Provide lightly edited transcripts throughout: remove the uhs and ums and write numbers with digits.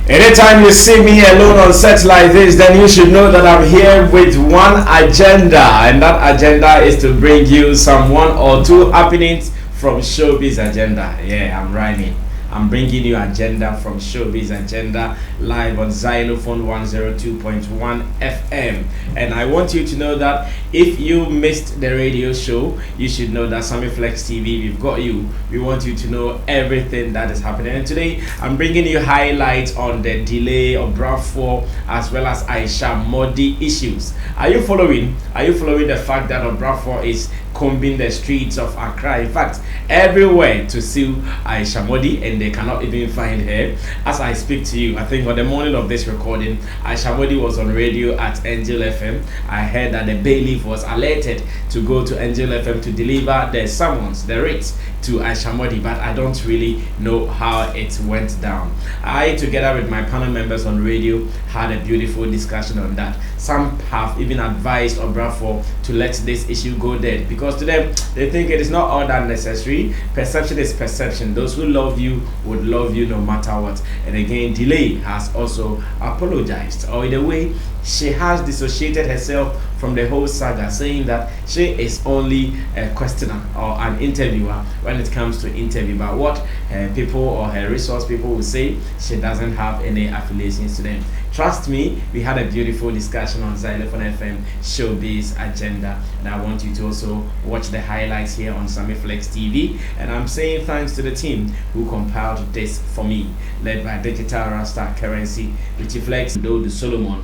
Anytime you see me alone on sets like this, then you should know that I'm here with one agenda, and that agenda is to bring you some one or two happenings from Showbiz agenda. Yeah, I'm rhyming. I'm bringing you agenda from Showbiz agenda live on Xylophone 102.1 FM. And I want you to know that if you missed the radio show, you should know that Sammy Flex TV, we've got you. We want you to know everything that is happening. And today, I'm bringing you highlights on the delay of Obrafuor as well as Aisha Modi issues. Are you following? Are you following the fact that Obrafuor is combing the streets of Accra? In fact, everywhere to sue Aisha Modi, and they cannot even find her. As I speak to you, I think on the morning of this recording, Aisha Modi was on radio at Angel FM. I heard that the bailiff was alerted to go to Angel FM to deliver the summons, the writs to Aisha Modi, but I don't really know how it went down. I, together with my panel members on radio, had a beautiful discussion on that. Some have even advised Obrafuor to let this issue go dead, because to them, they think it is not all that necessary. Perception is perception. Those who love you would love you no matter what. And again, Delay has also apologized, or in a way, she has dissociated herself from the whole saga, saying that she is only a questioner or an interviewer when it comes to interview. But what her people or her resource people will say, she doesn't have any affiliations to them. Trust me, we had a beautiful discussion on Xylophone FM Showbiz agenda, and I want you to also watch the highlights here on Sammy Flex TV. And I'm saying thanks to the team who compiled this for me, led by Digital Rasta Currency, Richie Flex, Dodo Solomon.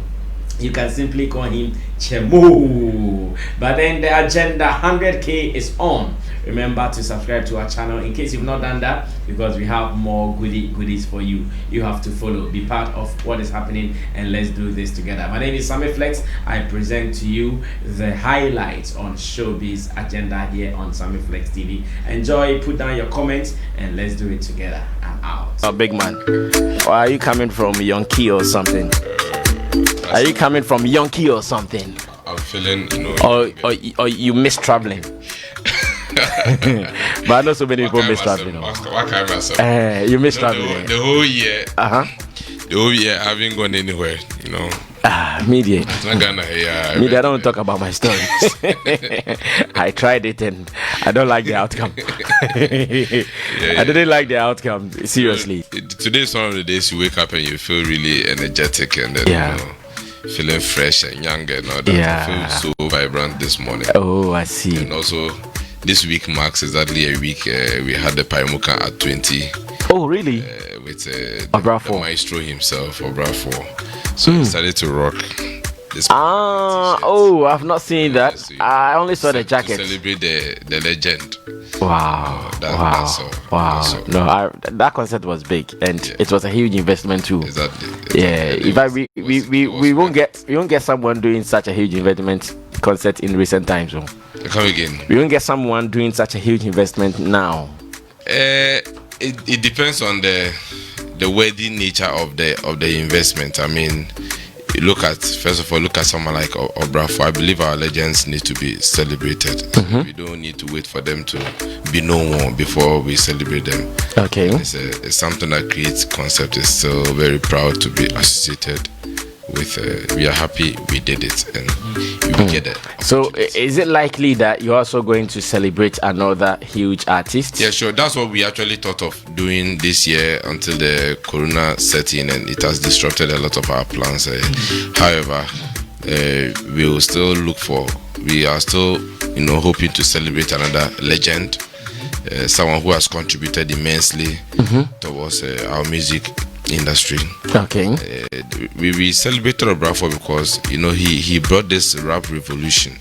You can simply call him Chemo. But then the agenda 100K is on. Remember to subscribe to our channel in case you've not done that, because we have more goodies for you. You have to follow, be part of what is happening, and let's do this together. My name is Sammy Flex. I present to you the highlights on Showbiz agenda here on Sammy Flex TV. Enjoy, put down your comments, and let's do it together. I'm out. Oh, big man, or are you coming from Yonki or something? Are you coming from Yonki or something? I'm feeling, or you miss traveling. But I know so many people miss traveling. You miss traveling. The whole year. The whole year I haven't gone anywhere, Media. It's not gonna Media, I don't talk about my story. I tried it and I don't like the outcome. I didn't like the outcome, seriously. Today is one of the days you wake up and you feel really energetic, and then feeling fresh and young and all that. I feel so vibrant this morning. Oh, I see. And also, this week marks exactly a week we had the Paimuka at 20. Oh, really? With the maestro himself, Obrafuor. So he started to rock this. I've not seen that. So I only saw the jacket. To celebrate the legend. Wow. That's all. Wow. No, that concert was big, and it was a huge investment too. Exactly. Yeah. In fact, we won't get someone doing such a huge investment concert in recent times. So. Come again. We won't get someone doing such a huge investment now. It depends on the worthy nature of the investment. I mean, first of all, look at someone like Obrafuor. I believe our legends need to be celebrated. We don't need to wait for them to be known before we celebrate them. Okay. It's something that creates concept. Is still very proud to be associated with. We are happy we did it, and we get it. So, is it likely that you're also going to celebrate another huge artist? Yeah, sure. That's what we actually thought of doing this year until the corona set in, and it has disrupted a lot of our plans. However, we will still we are still, hoping to celebrate another legend, someone who has contributed immensely towards our music industry. Okay. We celebrated Obrafuor because he brought this rap revolution.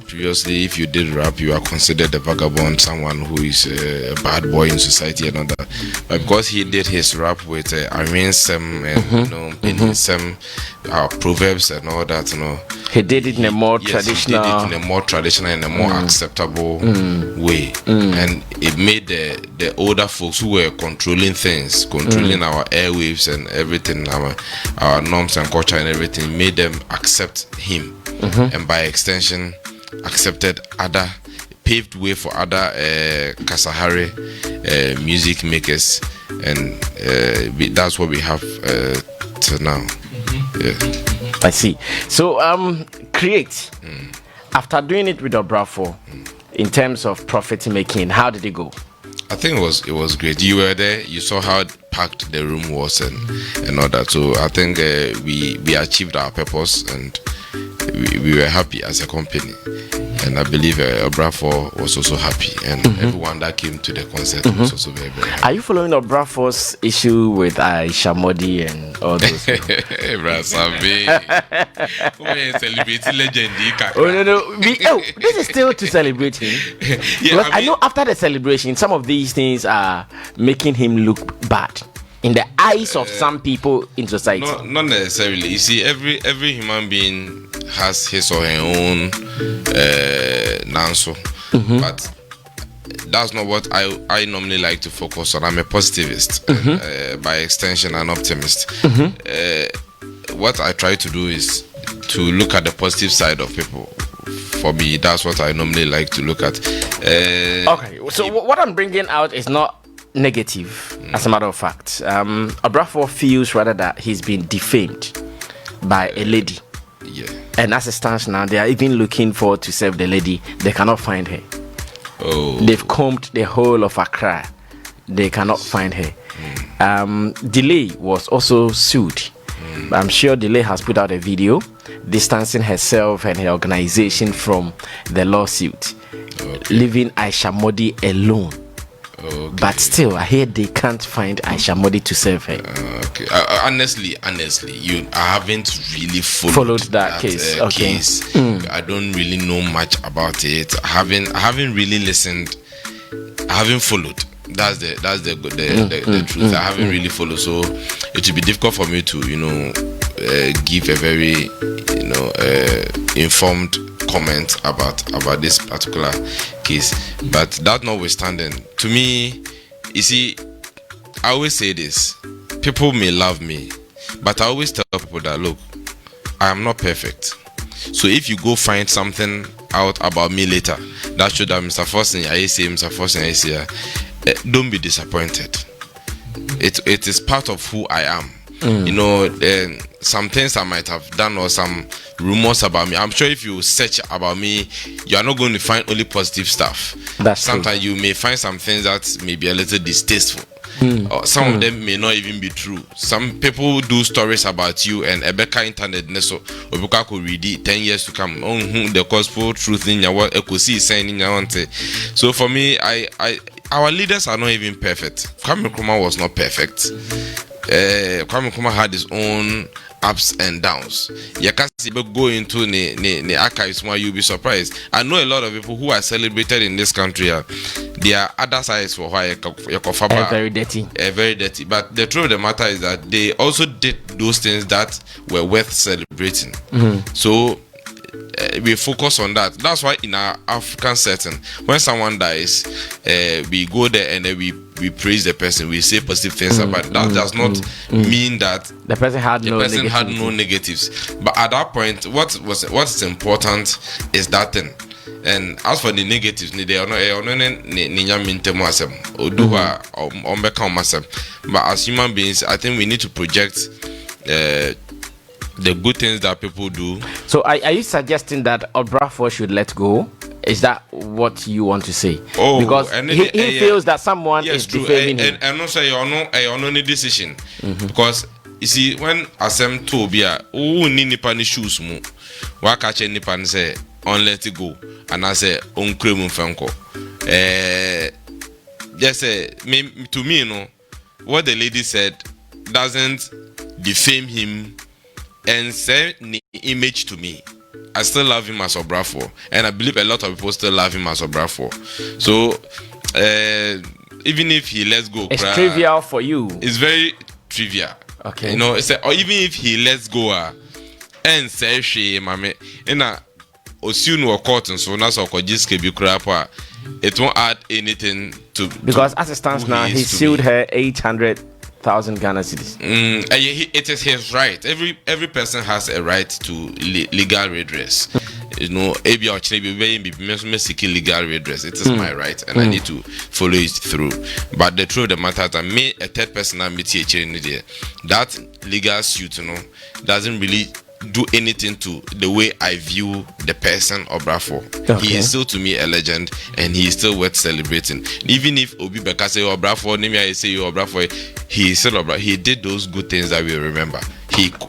Previously, if you did rap, you are considered a vagabond, someone who is a bad boy in society and all that. But because he did his rap with Irene Sem and Penny Sem, our proverbs and all that, he did it in a more traditional. He did it in a more traditional and a more acceptable way, and it made the older folks who were controlling things, controlling our airwaves and everything, our norms and culture and everything, made them accept him, and by extension accepted other paved way for other Kasahari music makers, and that's what we have till now. Yeah. I see. So create after doing it with Obrafuor, in terms of profit making, how did it go? I think it was great. You were there. You saw how packed the room was and all that. So I think we achieved our purpose, and we were happy as a company. And I believe Obrafuor was also happy, and everyone that came to the concert was also very, very happy. Are you following Obrafuor's issue with Aisha and all those people? Sammy. Celebrating legend. Oh no! This is still to celebrate him. Because I know after the celebration, some of these things are making him look bad in the eyes of some people in society. Not necessarily. You see, every human being has his or her own nanso, but that's not what I normally like to focus on. I'm a positivist, by extension, an optimist. What I try to do is to look at the positive side of people. For me, that's what I normally like to look at. Okay, so what I'm bringing out is not negative, as a matter of fact. Obrafuor feels rather that he's been defamed by a lady. Yeah. And as it stands now, they are even looking forward to serve the lady. They cannot find her. Oh. They've combed the whole of Accra. They cannot find her. Delay was also sued. I'm sure Delay has put out a video distancing herself and her organization from the lawsuit, leaving Aisha Modi alone. Okay. But still, I hear they can't find Aisha Modi to serve her. Okay. Honestly, I haven't really followed that case. Okay. Case. I don't really know much about it. I haven't really listened. I haven't followed. That's the truth. I haven't really followed, so it will be difficult for me to give a very informed comment about this particular case. But that notwithstanding, to me, you see, I always say this: people may love me, but I always tell people that, look, I am not perfect. So if you go find something out about me later that should have Mr. Fossen, Mr. Fossen, don't be disappointed. It is part of who I am. Some things I might have done, or some rumors about me. I'm sure if you search about me, you are not going to find only positive stuff. Sometimes you may find some things that may be a little distasteful. Or some of them may not even be true. Some people do stories about you, and Ebeka internet neso Obuka could read it 10 years to come. The gospel truth in your what see saying in your. So for me, our leaders are not even perfect. Kwame Nkrumah was not perfect. Kwame Nkrumah had his own ups and downs. You can go into the archives where you'll be surprised. I know a lot of people who are celebrated in this country. There are other sides for why very dirty. Very dirty. But the truth of the matter is that they also did those things that were worth celebrating. So we focus on that. That's why in our African setting, when someone dies, we go there and then we praise the person, we say positive things about it. That does not mean that the person had no negatives. But at that point, what is important is that thing. And as for the negatives, they are not. But as human beings, I think we need to project the good things that people do. So are you suggesting that Obrafuor should let go? Is that what you want to say? Because he feels that someone is defaming him. And also you're no any decision. Because you see, when Asem Tobia, ni nipa ni shoes mu, wa catch nipa ni say on let it go, and I say on kremu fanko. Just to me, what the lady said doesn't defame him and say the image to me. I still love him as Obrafuor, and I believe a lot of people still love him as Obrafuor. So even if he lets go, it's trivial for you. It's very trivial. Okay. It's or even if he lets go, and say she, mame, Osun or cotton, so now so it won't add anything to. Because as it stands now, he sued her 800,000 Ghana cedis. It is his right. Every person has a right to legal redress. ABI or seeking legal redress. It is my right, and I need to follow it through. But the truth of the matter is that me, a third person, I'm that legal suit, doesn't really do anything to the way I view the person Obrafuor. Okay. He is still to me a legend, and he is still worth celebrating. Even if Obi Beka say Obrafuor, name I say Obrafuor, he is still Obrafuor. He did those good things that we remember.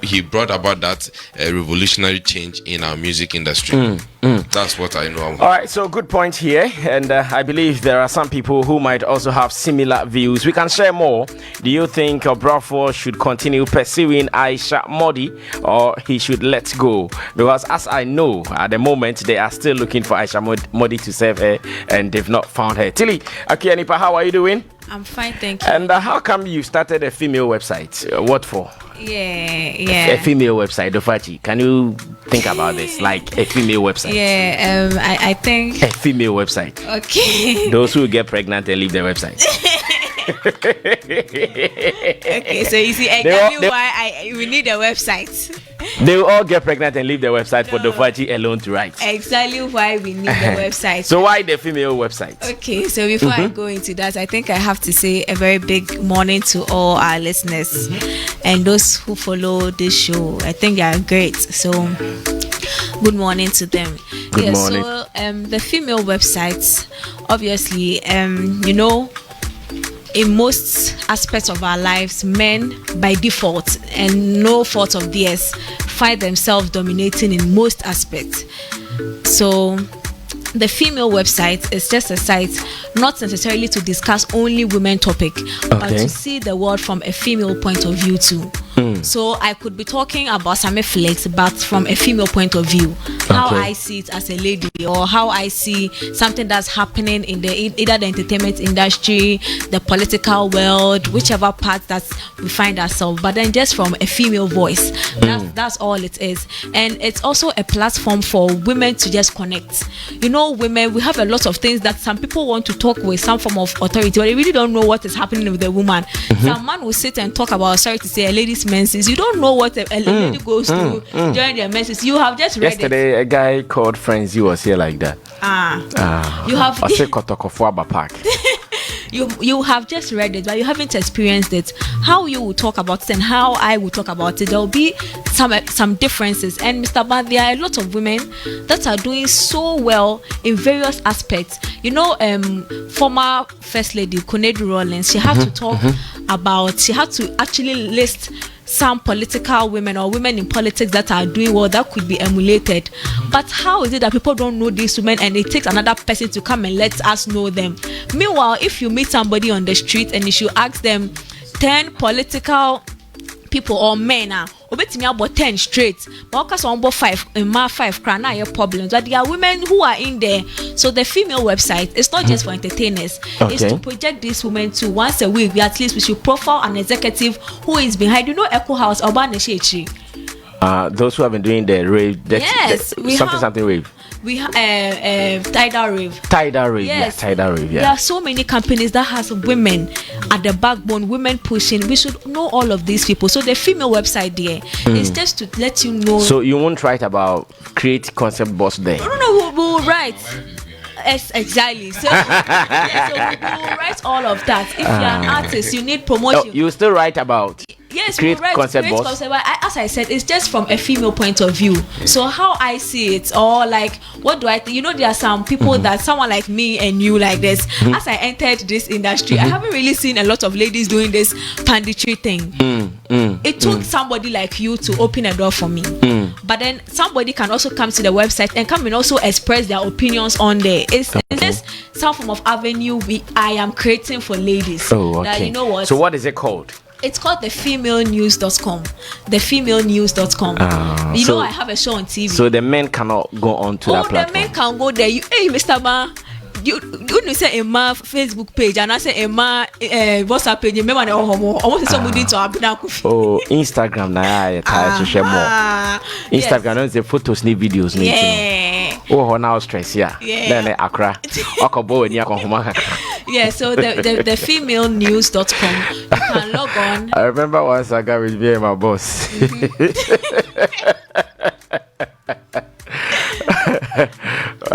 He brought about that revolutionary change in our music industry. That's what I know. All right, so good point here, and I believe there are some people who might also have similar views. We can share more. Do you think Obrafuor should continue pursuing Aisha Modi, or he should let go? Because as I know, at the moment they are still looking for Aisha Modi to save her, and they've not found her. Tilly, Akianipa, how are you doing? I'm fine, thank you. And how come you started a female website? What for? Yeah. A female website, Dofachi. Can you think about this? Like a female website? Yeah, I think. A female website. Okay. Those who get pregnant and leave their website. Okay, so you see exactly why we need a website. They will all get pregnant and leave their website for Dofachi alone to write. Exactly why we need the website. So why the female website? Okay, so before I go into that, I think I have to say a very big morning to all our listeners and those who follow this show. I think they are great. So good morning to them. Good morning. So the female websites, obviously, in most aspects of our lives, men by default and no fault of theirs find themselves dominating in most aspects. So the female website is just a site not necessarily to discuss only women topic, but to see the world from a female point of view too. So I could be talking about Sammy Flex, but from a female point of view, how I see it as a lady, or how I see something that's happening in either the entertainment industry, the political world, whichever part that we find ourselves, but then just from a female voice. That's all it is. And it's also a platform for women to just connect. Women, we have a lot of things that some people want to talk with some form of authority, but they really don't know what is happening with the woman. Some man will sit and talk about, sorry to say, a lady's menses. You don't know what a lady goes through during their menses. You have just read yesterday, a guy called Frenzy was here like that. You have I say Kotokofuaba Park. You have just read it, but you haven't experienced it. How you will talk about it and how I will talk about it, there will be some differences. And Mr. Ban, there are a lot of women that are doing so well in various aspects. Former First Lady Konadu Rawlings, she had to talk about, she had to actually list some political women or women in politics that are doing well that could be emulated. But how is it that people don't know these women and it takes another person to come and let us know them? Meanwhile, if you meet somebody on the street and you should ask them 10 political people or men obetimi about 10 straight, but because on 5 crown na your problems. But there are women who are in there. So the female website is not just for entertainers. It's to project these women to once a week. At least we should profile an executive who is behind. Echo House or Baneshechi. Those who have been doing the rave. Yes, we have something rave. We have Tidal Rave. Tidal Rave, yes. Tidal Rave, yeah. There are so many companies that has women at the backbone, women pushing. We should know all of these people. So the female website there is just to let you know. So you won't write about create concept boss there? No, we will write. Yes, exactly. So, so we will write all of that. If you're an artist, you need promotion. You still write about create concept boss. As I said, it's just from a female point of view. So how I see it, or like, what do I think? There are some people that someone like me and you like this. As I entered this industry, I haven't really seen a lot of ladies doing this panditry thing. It took somebody like you to open a door for me. But then somebody can also come to the website and come and also express their opinions on there. It's just some form of avenue I am creating for ladies. Oh, okay. That, you know what? So what is it called? It's called thefemalenews.com. Thefemalenews.com. I have a show on TV. So the men cannot go on to that platform. The men can go there. Hey, Mr. Ma, you say a ma Facebook page and I say a ma WhatsApp page. Remember the almost somebody to Abuna Kufi. Oh, Instagram na to share more. Instagram no the photos ni videos ni. Yeah. Oh, now stress yeah. Then Accra. Okobo ni akonhoma. Yeah, so the femalenews.com. You can log on. I remember once I got with me and my boss.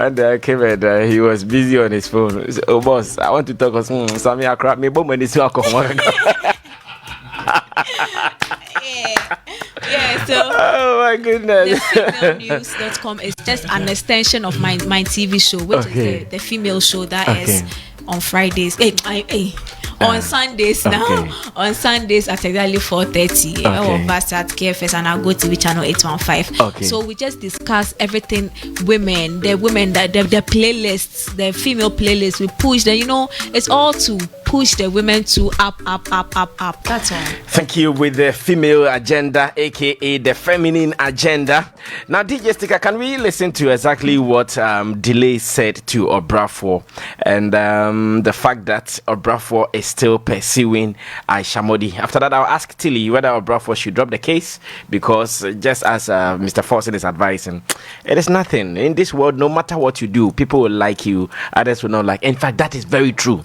And I came and he was busy on his phone. He said, oh, boss, I want to talk with Sammy. I crap me, but when it's your Yeah, so oh my goodness. TheFemaleNews.com is just an extension of my TV show, which is the female show that is on Fridays. On Sundays now. On Sundays at exactly 4:30. All of us at KFS and I'll go TV channel 815. So we just discuss everything women, the playlists, the female playlists. We push them, it's all to push the women to up. That's all. Thank you. With the female agenda, aka the feminine agenda. Now, DJ Sticker, can we listen to exactly what Delay said to Obrafuor and the fact that Obrafuor is still pursuing Aisha Modi? After that, I'll ask Tilly whether Obrafuor should drop the case, because just as Mr. Forson is advising, it is nothing in this world. No matter what you do, people will like you, others will not like. In fact, that is very true.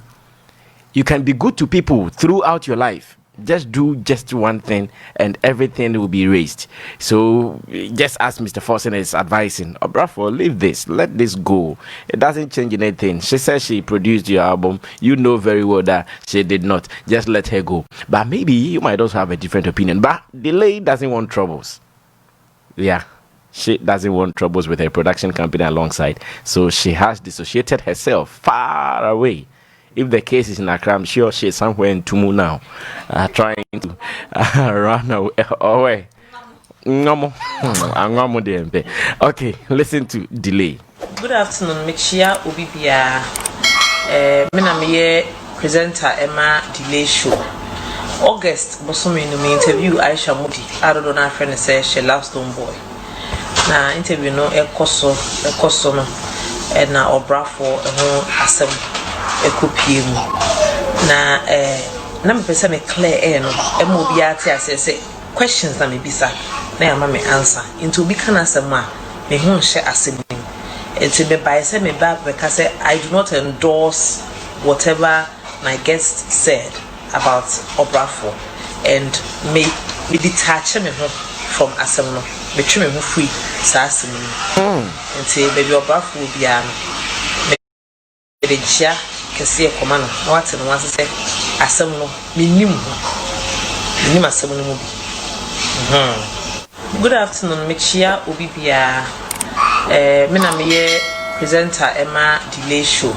You can be good to people throughout your life. Just do just one thing and everything will be erased. So just as Mr. Forson is advising, Obrafuor, leave this, let this go. It doesn't change anything. She says she produced your album. You know very well that she did not. Just let her go. But maybe you might also have a different opinion. But Delay doesn't want troubles. Yeah. She doesn't want troubles with her production company alongside. So she has dissociated herself far away. If the case is in Accra, I'm sure she's somewhere in Tumu now, trying to run away. Okay, listen to Delay. Good afternoon, Mechia Obibia. Menamiye presenter Emma Delay Show. August, Bosumi no me interview Aisha Modi. I don't know, friend say she loves Stone Boy. Na interview no ekoso no. And na Obrafuor asem ekopie mu na me pese me clear no emo bia ti asese questions na me bisa na ya ma me answer into obi kana asem a me hu hye asem enti me by say me ba because I do not endorse whatever my guest said about Obrafuor, and me detach me from asem no me twe me ho free sa asem enti baby Obrafuor bia no me chia kese komano na wate no wase se asem no minim asem no mu bi. Good afternoon, Mechia Obibia. Menamiye presenter Emma Delay Show.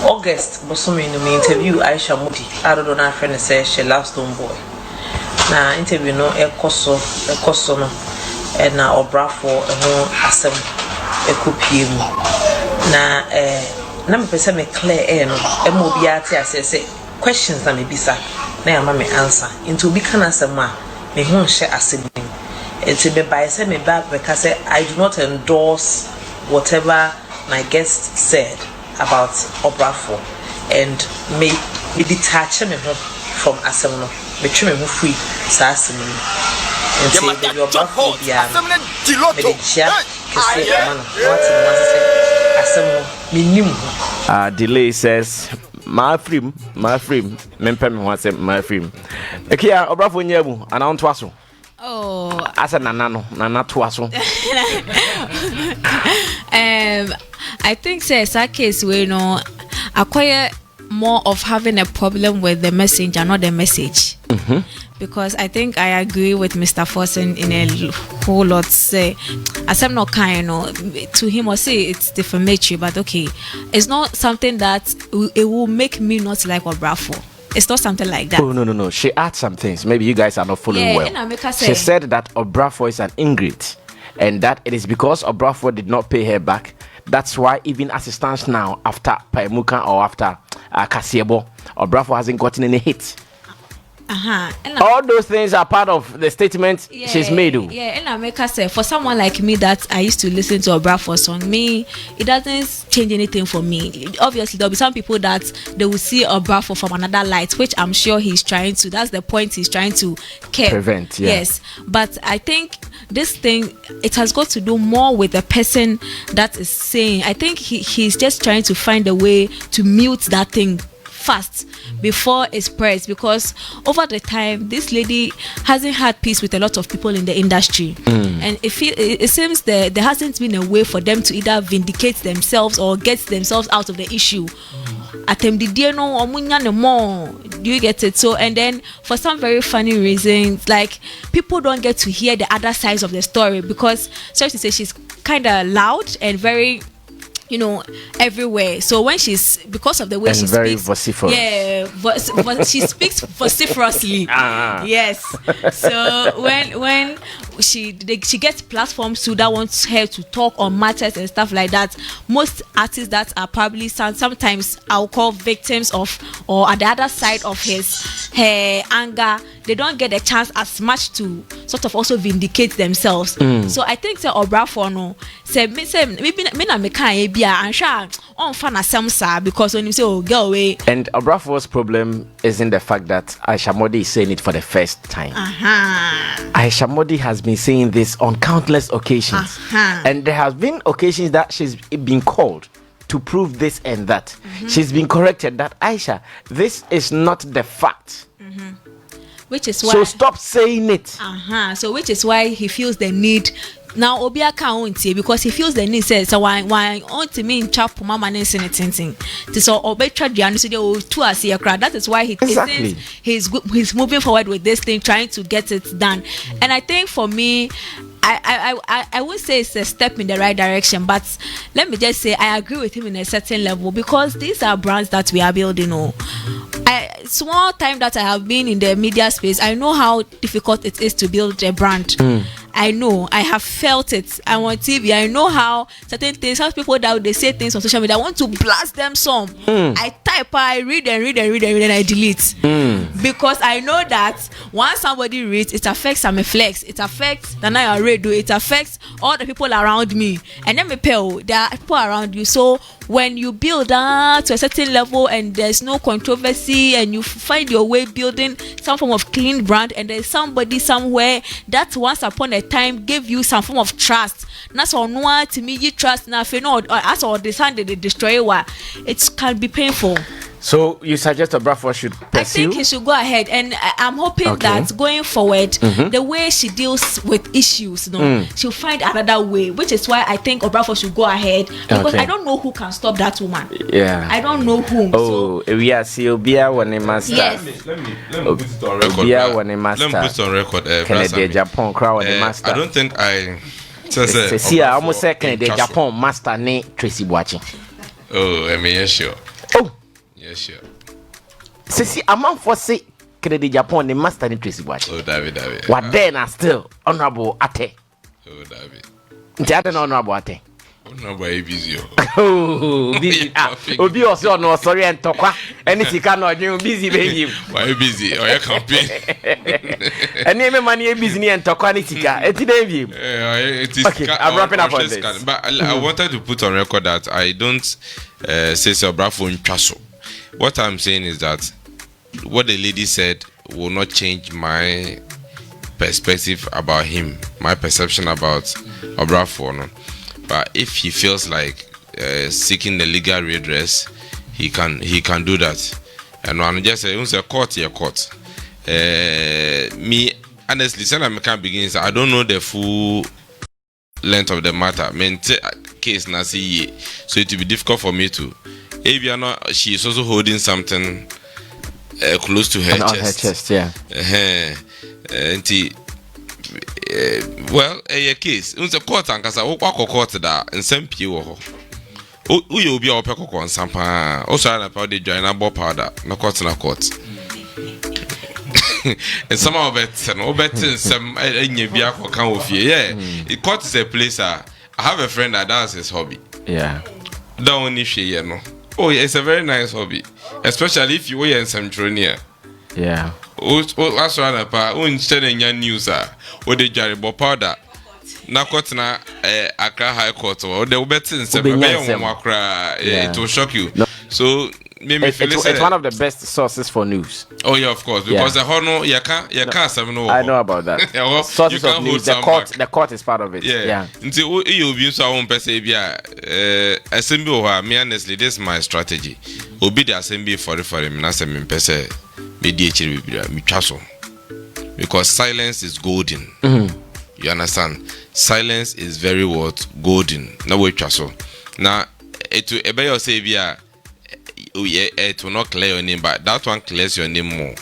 August, Bosumi no me interview Aisha Modi. I don't know, friend say she loves Stone Boy. Na interview no ekoso no and na Obrafuor asem ekopie mu na me pese me clear no emo bia ti asese questions na me bisa na ya ma me answer into obi kana asem a me hu hye asem enti me by say me ba because I do not endorse whatever my guest said about Obrafuor, and me detach me from asem no me twe me ho free sa asem enti baby Obrafuor bia me chia kese komano what no say Delay says my frame mempe me want say my frame ekia Obrafuor nyabu ana onto aso asa nana to aso. I think say that case we acquire more of having a problem with the messenger, not the message. Because I think I agree with Mr. Forson in a whole lot. Say, as I'm not kind, to him or say it's defamatory, but okay, it's not something that it will make me not like Obrafuor. It's not something like that. Oh no. She adds some things. Maybe you guys are not following well. She said that Obrafuor is an ingrate, and that it is because Obrafuor did not pay her back. That's why even as it stands now, after Paimuka or after Kasiebo, Obrafuor hasn't gotten any hits. All those things are part of the statement she's made. And I make her say, for someone like me that I used to listen to Obrafuor song, it doesn't change anything for me. Obviously, there'll be some people that they will see Obrafuor from another light, which I'm sure he's trying to. That's the point he's trying to prevent. Yes, but I think this thing, it has got to do more with the person that is saying. I think he's just trying to find a way to mute that thing fast before it's pressed, because over the time this lady hasn't had peace with a lot of people in the industry, and it seems there hasn't been a way for them to either vindicate themselves or get themselves out of the issue. Do you get it? So, and then for some very funny reasons, like, people don't get to hear the other sides of the story, because sorry to say, she's kind of loud and very, everywhere. So when because of the way she very speaks, vociferous. Yeah, she speaks vociferously. Yes. So when she gets platforms too that wants her to talk on matters and stuff like that, most artists that are probably sometimes I'll call victims of, or at the other side of her anger, they don't get a chance as much to sort of also vindicate themselves. So I think Obrafuor no say maybe me can be I'm sure on fan asem, because when you say, oh, go away. And Obrafuor's problem isn't the fact that Aisha Modi is saying it for the first time. Aisha Modi has been saying this on countless occasions, and there has been occasions that she's been called to prove this and that. She's been corrected that, Aisha, this is not the fact. Which is why, so stop saying it. So which is why he feels the need now, Obia can't, because he feels the need. Says so why on to me in chap mama and anything. So Obetra the answer to us here. That is why he's moving forward with this thing, trying to get it done. And I think for me, I would say it's a step in the right direction, but let me just say I agree with him in a certain level, because these are brands that we are building. Small time that I have been in the media space, I know how difficult it is to build a brand. I know, I have felt it. I'm on TV. I know how certain things, how people that they say things on social media, I want to blast them some. I type, I read and I delete. Because I know that once somebody reads, it affects Sammy Flex, it affects Nana Radio, it affects all the people around me. And then there are people around you. So when you build to a certain level and there's no controversy and you find your way building some form of clean brand, and there's somebody somewhere that once upon a time gave you some form of trust, that's all no to me you trust now, as all this hand they destroy it can be painful. So you suggest Obrafuor should pursue? I think he should go ahead, and I'm hoping that going forward, the way she deals with issues, she'll find another way, which is why I think Obrafuor should go ahead, because I don't know who can stop that woman. Yeah, I don't know whom. Oh, we are Sylvia Wanemaster. Yes. Let me put it on record. Let me put it on record. Kennedy Japan crowd master. I don't think I. See, I almost said Kennedy Japan master name Tracy watching. Oh, I mean, yes, sure. Oh. Yes, sure. See, a man for say Kennedy Japan, the master in Tracy watch. Oh, David. What then are still honorable Ate? Oh, David. It's honorable Ate. Honorable busy. Oh, busy. Obi also no sorry and talk. Anything cannot do busy, baby. Why busy? Or your campaign? And name money busy and talk anything. It is okay. I'm wrapping up on this. But I wanted to put on record that I don't say Obrafuor in Chaso. What I'm saying is that what the lady said will not change my perspective about him, my perception about Obrafuor. No? But if he feels like seeking the legal redress, he can do that. And I'm just saying, it's a court. Me honestly, since I can't begin, I don't know the full length of the matter. I mean, case Nasi, so it will be difficult for me to. She is also holding something close to her chest. On her chest, yeah. Well, a case. It's a court and because I walk court that and some people. You'll be up on some also I powder join a ball powder, no court. And some of it, and better some in your vehicle come with you. Yeah, court is a place. I have a friend that does his hobby. Yeah. Don't if she, Oh, yeah, it's a very nice hobby, especially if you were in Centronia. Yeah. Last one, instead of your news, or the Jarry powder. Nakotna, Accra High Court, or the Ubetin, it will shock you. No. So, maybe it's one of the best sources for news. Oh, yeah, of course, because the honor, you can't I know about that. Sources of news, the court is part of it. Yeah. Until you be so on Pesabia, assembly, me honestly, this is my strategy. obi the assembly for him na say me pese me di echiri bibira me twaso because silence is golden. You understand? Silence is very what golden. Na we twaso. Now it will ebe you say bia it will not clear your name, but that one clears your name more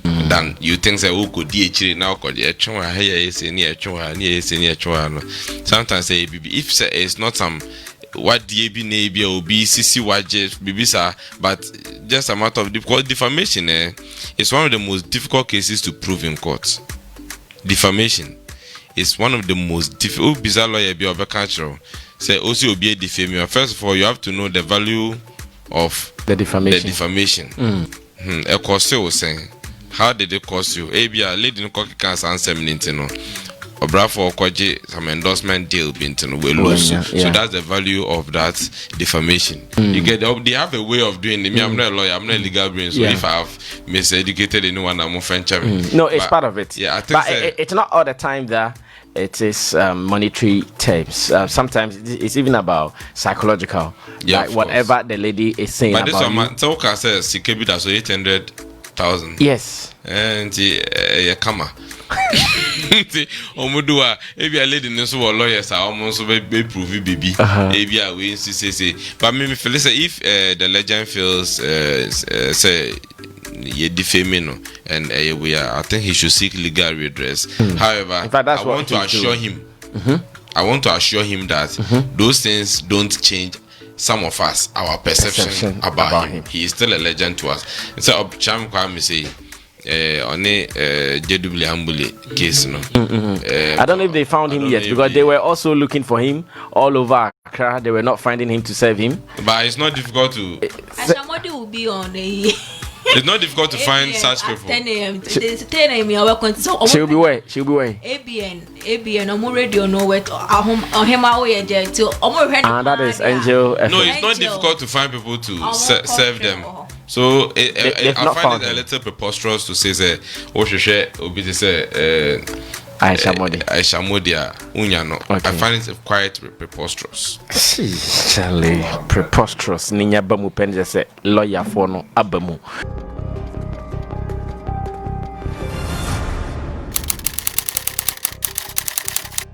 than you think say who could di echiri now could echwa here say ni echwa ni say ni echwa no. Sometimes say if say it's not some what DAB maybe or be CC wages bibisa, but just a matter of because defamation is one of the most difficult cases to prove in court. Defamation is one of the most difficult. Bizarre lawyer be over cultural. Say also be a defamer. First of all, you have to know the value of the defamation. The defamation. A cost was saying, how did it cost you? A lady in cocky cancer answer me no. Obrafuor kwaje some endorsement deal bintin we lose. So that's the value of that defamation. You get they have a way of doing it. I'm not a lawyer, I'm not a legal brain. So if I have miseducated anyone, I'm offended. No, it's part of it. Yeah, I think but it's not all the time that it is monetary terms. Sometimes it's even about psychological. Yeah, like whatever the lady is saying but about this one, so can say CKB that's 800,000. Yes. And come on. Omudua, maybe a lady in so lawyers are almost be prove baby. Maybe I will say, but maybe if the legend feels say ye defaming and we are, I think he should seek legal redress. However, in fact, I want to assure him. I want to assure him that those things don't change some of us, our perception about him. He is still a legend to us. So, Cham Kwame say. On a JW Ambule case, no. I don't know if they found him yet because they were also looking for him all over Accra. They were not finding him to serve him. But it's not difficult to. Somebody will be on the. It's not difficult to find such people. 10 a.m. 10 a.m. You are welcome. So she'll be where? She'll be where? ABN. I'm already on nowhere. On him away till that is Angel. No, it's not difficult to find people to serve them. So I find it a little preposterous to say Aisha Modia Unyano. I find it quite preposterous. Charlie, preposterous. Ninya bamu penje se lawyer for no abamu.